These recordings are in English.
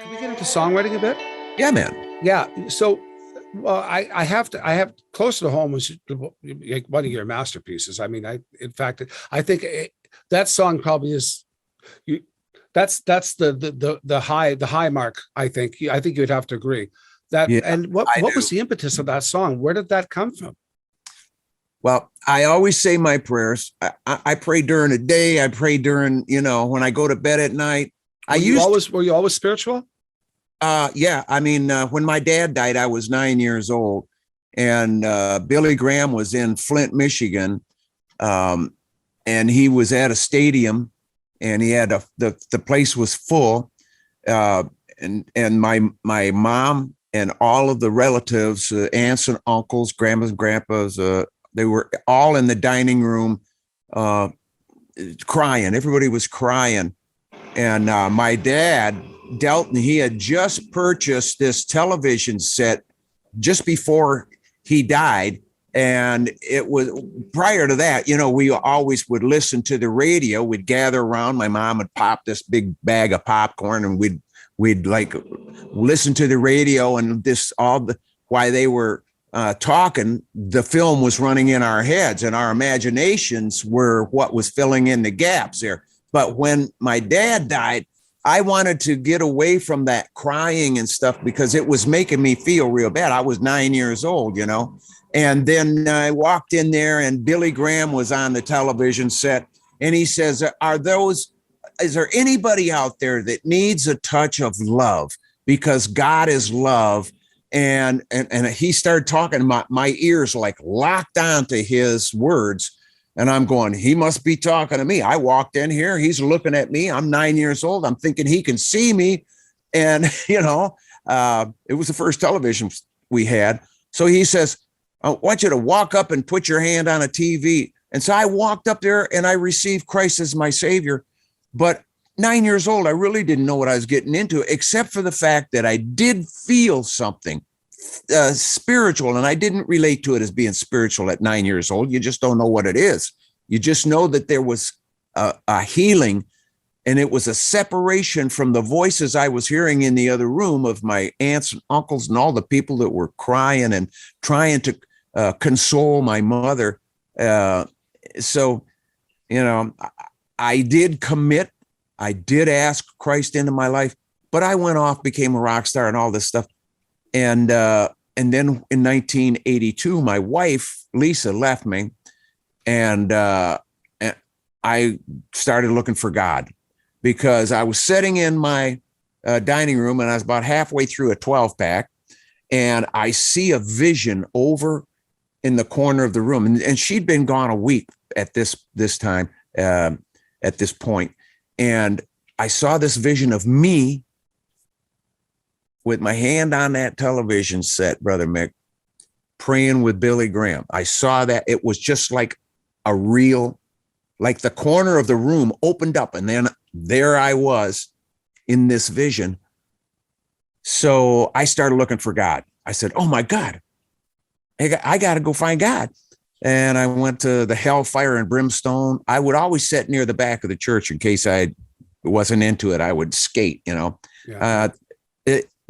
Can we get into songwriting a bit? Yeah, man. Yeah. So, well, I have close to home was like one of your masterpieces. I mean, in fact, I think that song probably is you. That's the high mark. I think you'd have to agree that. Yeah, And I what do. was the impetus of that song? Where did that come from? Well, I always say my prayers. I pray during the day. I pray during, when I go to bed at night. Were you always spiritual? Yeah. I mean, when my dad died, I was 9 years old, and Billy Graham was in Flint, Michigan, and he was at a stadium, and he had the place was full, and my mom and all of the relatives, aunts and uncles, grandmas and grandpas, they were all in the dining room, crying. Everybody was crying, and my dad Delton, he had just purchased this television set just before he died. And it was prior to that, we always would listen to the radio. We'd gather around. My mom would pop this big bag of popcorn, and we'd like listen to the radio, and while they were talking, the film was running in our heads, and our imaginations were what was filling in the gaps there. But when my dad died, I wanted to get away from that crying and stuff because it was making me feel real bad. I was 9 years old, and then I walked in there, and Billy Graham was on the television set, and he says, is there anybody out there that needs a touch of love? Because God is love. And he started talking, my ears like locked onto his words. And I'm going, he must be talking to me. I walked in here. He's looking at me. I'm 9 years old. I'm thinking he can see me. And, it was the first television we had. So he says, I want you to walk up and put your hand on a TV. And so I walked up there, and I received Christ as my Savior. But 9 years old, I really didn't know what I was getting into, except for the fact that I did feel something spiritual, and I didn't relate to it as being spiritual at 9 years old. You just don't know what it is. You just know that there was a healing, and it was a separation from the voices I was hearing in the other room of my aunts and uncles and all the people that were crying and trying to console my mother. So, I did commit. I did ask Christ into my life, but I went off, became a rock star and all this stuff. And then in 1982, my wife, Lisa, left me, and I started looking for God, because I was sitting in my dining room, and I was about halfway through a 12-pack, and I see a vision over in the corner of the room. And she'd been gone a week at this time, at this point. And I saw this vision of me with my hand on that television set, Brother Mick, praying with Billy Graham. I saw that. It was just like like the corner of the room opened up, and then there I was in this vision. So I started looking for God. I said, oh my God, I got to go find God. And I went to the Hellfire and Brimstone. I would always sit near the back of the church in case I wasn't into it. I would skate, Yeah.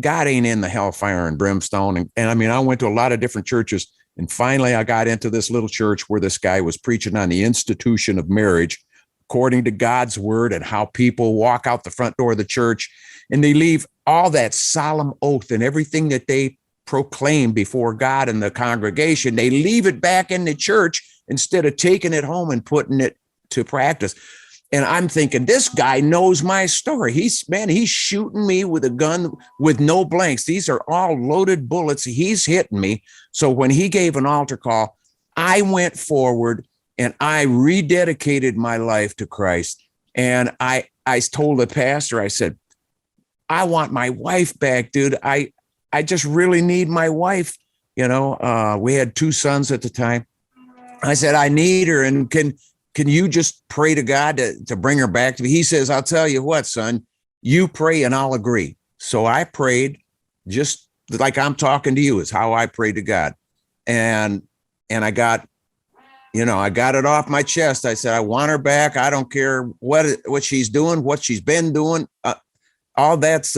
God ain't in the Hellfire and Brimstone. And I mean, I went to a lot of different churches, and finally I got into this little church where this guy was preaching on the institution of marriage according to God's word, and how people walk out the front door of the church and they leave all that solemn oath and everything that they proclaim before God and the congregation. They leave it back in the church instead of taking it home and putting it to practice. And I'm thinking, this guy knows my story. He's shooting me with a gun with no blanks. These are all loaded bullets. He's hitting me. So when he gave an altar call, I went forward and I rededicated my life to Christ. And I told the pastor, I said, I want my wife back, dude. I just really need my wife. We had 2 sons at the time. I said, I need her. And can you just pray to God to bring her back to me? He says, I'll tell you what, son, you pray and I'll agree. So I prayed, just like I'm talking to you, is how I prayed to God. And I got it off my chest. I said, I want her back. I don't care what she's doing, what she's been doing. All that's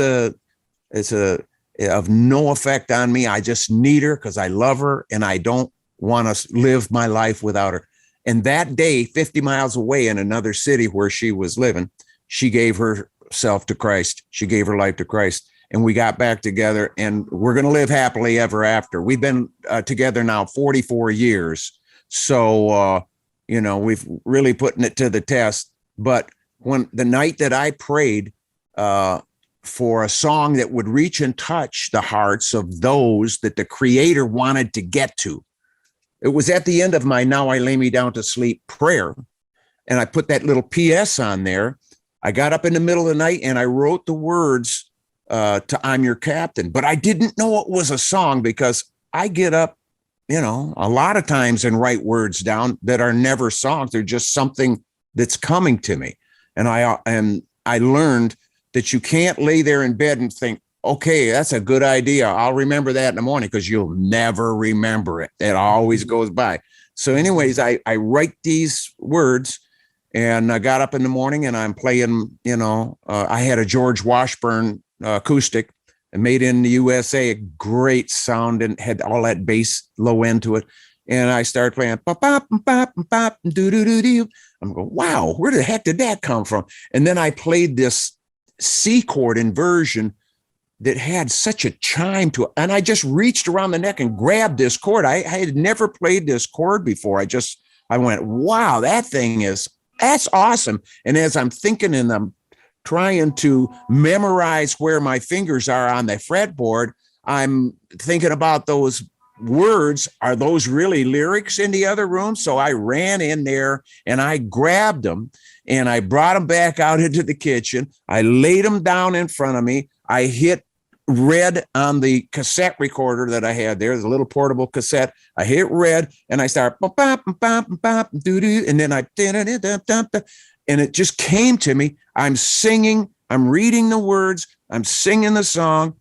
It's of no effect on me. I just need her because I love her and I don't want to live my life without her. And that day, 50 miles away in another city where she was living, she gave herself to Christ. She gave her life to Christ. And we got back together, and we're going to live happily ever after. We've been together now 44 years. So, we've really putting it to the test. But when the night that I prayed for a song that would reach and touch the hearts of those that the Creator wanted to get to, it was at the end of my Now I Lay Me Down to Sleep prayer. And I put that little PS on there. I got up in the middle of the night and I wrote the words to I'm Your Captain, but I didn't know it was a song because I get up, a lot of times and write words down that are never songs. They're just something that's coming to me. And I learned that you can't lay there in bed and think, okay, that's a good idea. I'll remember that in the morning, because you'll never remember it. It always goes by. So anyways, I write these words, and I got up in the morning and I'm playing, I had a George Washburn acoustic and made in the USA, a great sound, and had all that bass low end to it. And I started playing pop, pop, pop, pop, do, do, do, do. I'm going, wow, where the heck did that come from? And then I played this C chord inversion that had such a chime to it. And I just reached around the neck and grabbed this chord. I had never played this chord before. I went, wow, that's awesome. And as I'm thinking and I'm trying to memorize where my fingers are on the fretboard, I'm thinking about those words. Are those really lyrics in the other room? So I ran in there and I grabbed them and I brought them back out into the kitchen. I laid them down in front of me. I hit red on the cassette recorder that I had there, the little portable cassette. I hit red and I start bop, bop, bop, bop, doo doo, and then and it just came to me. I'm singing, I'm reading the words, I'm singing the song,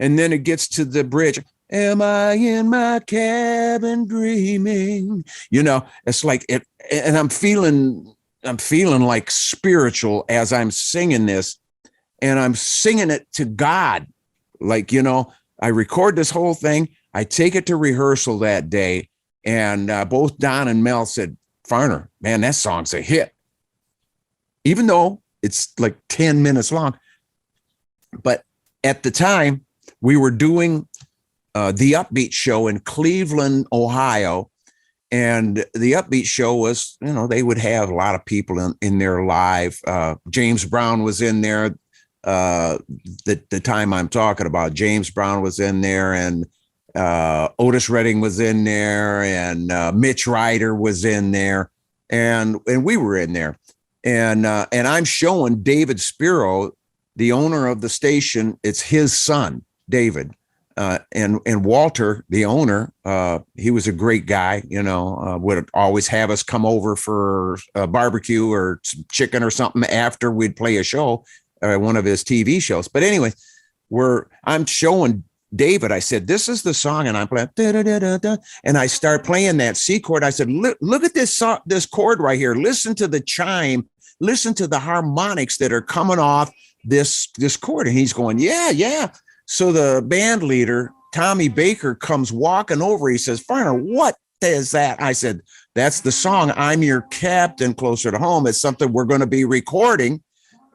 and then it gets to the bridge. Am I in my cabin dreaming? It's like it, and I'm feeling like spiritual as I'm singing this, and I'm singing it to God. Like, I record this whole thing. I take it to rehearsal that day. And both Don and Mel said, Farner, man, that song's a hit. Even though it's like 10 minutes long. But at the time, we were doing the Upbeat show in Cleveland, Ohio. And the Upbeat show was, they would have a lot of people in there live. James Brown was in there. The time I'm talking about, James Brown was in there, and Otis Redding was in there, and Mitch Ryder was in there, and we were in there, and I'm showing David Spiro, the owner of the station. It's his son, David, and Walter, the owner. He was a great guy, would always have us come over for a barbecue or chicken or something after we'd play a show. One of his TV shows. But anyway, I'm showing David, I said, this is the song, and I'm playing, da, da, da, da, da, and I start playing that C chord. I said, look at this chord right here. Listen to the chime. Listen to the harmonics that are coming off this chord. And he's going, yeah. So the band leader, Tommy Baker, comes walking over. He says, Farner, what is that? I said, that's the song, I'm Your Captain, Closer to Home. It's something we're going to be recording,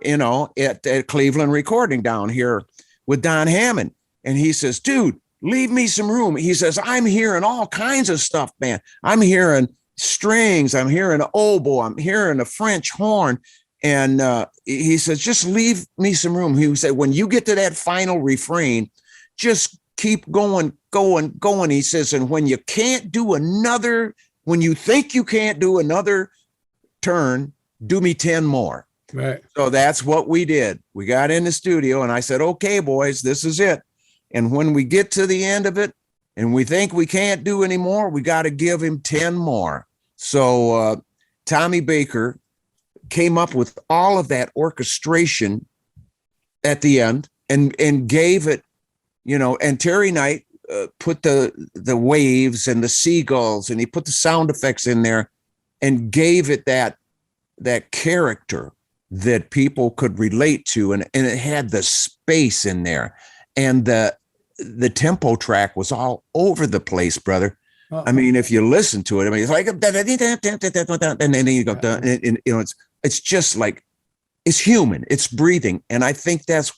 at Cleveland Recording down here with Don Hammond. And he says, dude, leave me some room. He says, I'm hearing all kinds of stuff, man. I'm hearing strings. I'm hearing an oboe. I'm hearing a French horn. And he says, just leave me some room. He said, when you get to that final refrain, just keep going. He says, and when you can't do when you think you can't do another turn, do me 10 more. Right. So that's what we did. We got in the studio and I said, okay, boys, this is it. And when we get to the end of it and we think we can't do any more, we got to give him 10 more. So Tommy Baker came up with all of that orchestration at the end and gave it, and Terry Knight put the waves and the seagulls, and he put the sound effects in there and gave it that character that people could relate to. And it had the space in there. and the tempo track was all over the place, brother. Oh, I mean, if you listen to it, I mean, it's like, and then you go, and, you know, it's just like, it's human, it's breathing. And I think that's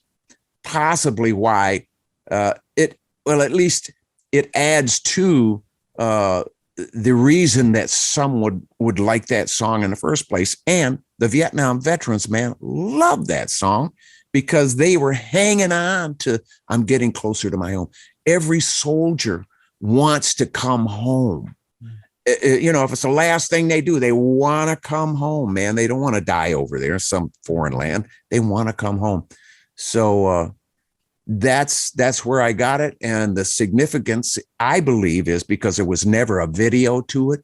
possibly why well, at least it adds to the reason that some would like that song in the first place. And the Vietnam veterans, man, love that song because they were hanging on to, I'm getting closer to my home. Every soldier wants to come home. You know, if it's the last thing they do, they want to come home, man. They don't want to die over there in some foreign land. They want to come home. So that's where I got it. And the significance, I believe, is because there was never a video to it.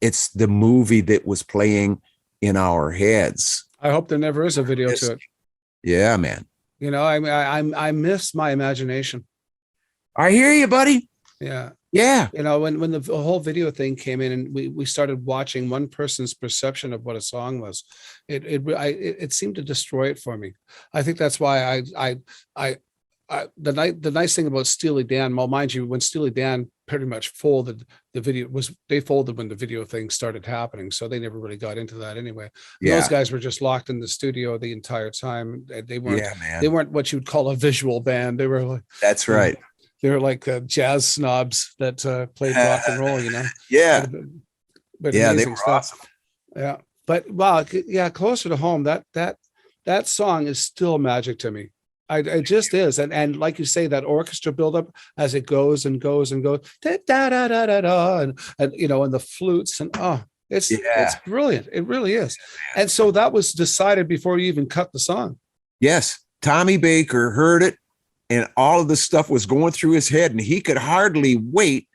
It's the movie that was playing in our heads. I hope there never is a video to it. Yeah, man. You know, I miss my imagination. I hear you, buddy. Yeah. Yeah. You know, when the whole video thing came in and we started watching one person's perception of what a song was, it seemed to destroy it for me. I think that's why the nice thing about Steely Dan, well, mind you, when Steely Dan pretty much folded, they folded when the video thing started happening. So they never really got into that anyway. Yeah. Those guys were just locked in the studio the entire time. They weren't, yeah, man. they weren't what you'd call a visual band. They were like, that's right. They were like jazz snobs that played rock and roll, you know? Yeah. But Yeah, they amazing were stuff. awesome. Yeah. But wow, yeah, closer to home, that song is still magic to me. It just is. And like you say, that orchestra buildup as it goes and goes and goes, da, da, da, da, da, da, and you know, and the flutes and it's brilliant. It really is. And so that was decided before you even cut the song. Yes. Tommy Baker heard it and all of this stuff was going through his head and he could hardly wait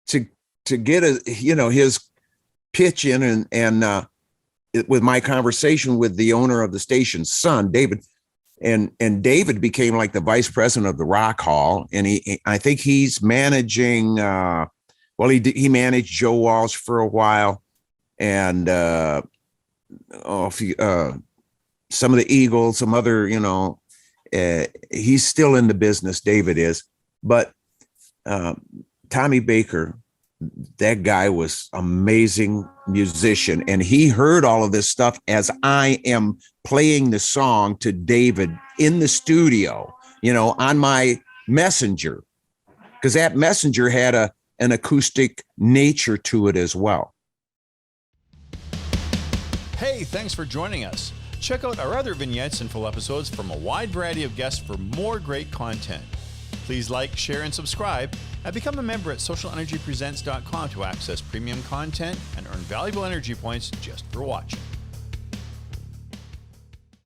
to get his pitch in and with my conversation with the owner of the station's son, David. And David became like the vice president of the Rock Hall, and I think he's managing. He managed Joe Walsh for a while, and some of the Eagles, some other, he's still in the business. David is, but Tommy Baker, that guy was amazing musician, and he heard all of this stuff as I am playing the song to David in the studio, on my messenger, because that messenger had an acoustic nature to it as well. Hey, thanks for joining us. Check out our other vignettes and full episodes from a wide variety of guests for more great content. Please like, share, and subscribe, and become a member at SocialNRGpresents.com to access premium content and earn valuable energy points just for watching.